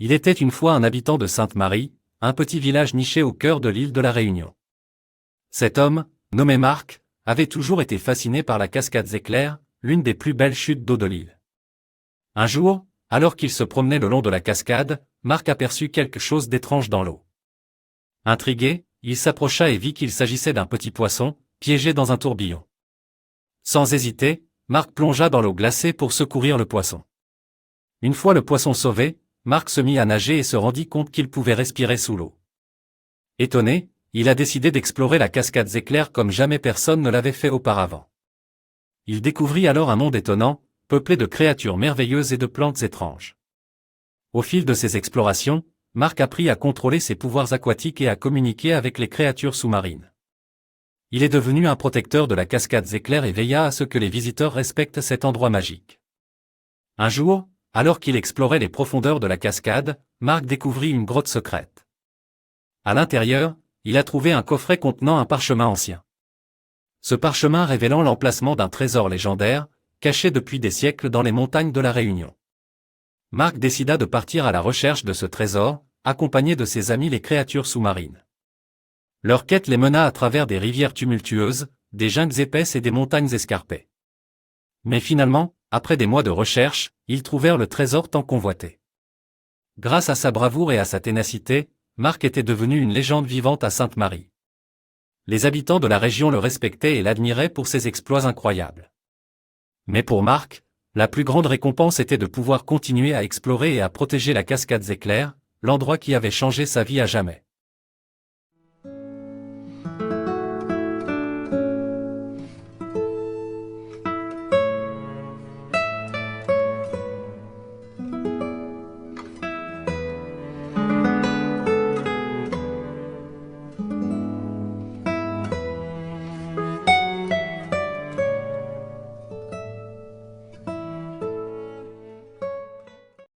Il était une fois un habitant de Sainte-Marie, un petit village niché au cœur de l'île de la Réunion. Cet homme, nommé Marc, avait toujours été fasciné par la cascade Zéclair, l'une des plus belles chutes d'eau de l'île. Un jour, alors qu'il se promenait le long de la cascade, Marc aperçut quelque chose d'étrange dans l'eau. Intrigué, il s'approcha et vit qu'il s'agissait d'un petit poisson, piégé dans un tourbillon. Sans hésiter, Marc plongea dans l'eau glacée pour secourir le poisson. Une fois le poisson sauvé, Marc se mit à nager et se rendit compte qu'il pouvait respirer sous l'eau. Étonné, il a décidé d'explorer la cascade Zéclair comme jamais personne ne l'avait fait auparavant. Il découvrit alors un monde étonnant, peuplé de créatures merveilleuses et de plantes étranges. Au fil de ses explorations, Marc apprit à contrôler ses pouvoirs aquatiques et à communiquer avec les créatures sous-marines. Il est devenu un protecteur de la cascade Zéclair et veilla à ce que les visiteurs respectent cet endroit magique. Un jour, alors qu'il explorait les profondeurs de la cascade, Marc découvrit une grotte secrète. À l'intérieur, il a trouvé un coffret contenant un parchemin ancien. Ce parchemin révélant l'emplacement d'un trésor légendaire, caché depuis des siècles dans les montagnes de la Réunion. Marc décida de partir à la recherche de ce trésor, accompagné de ses amis les créatures sous-marines. Leur quête les mena à travers des rivières tumultueuses, des jungles épaisses et des montagnes escarpées. Mais finalement, après des mois de recherche, ils trouvèrent le trésor tant convoité. Grâce à sa bravoure et à sa ténacité, Marc était devenu une légende vivante à Sainte-Marie. Les habitants de la région le respectaient et l'admiraient pour ses exploits incroyables. Mais pour Marc, la plus grande récompense était de pouvoir continuer à explorer et à protéger la cascade Zéclair, l'endroit qui avait changé sa vie à jamais.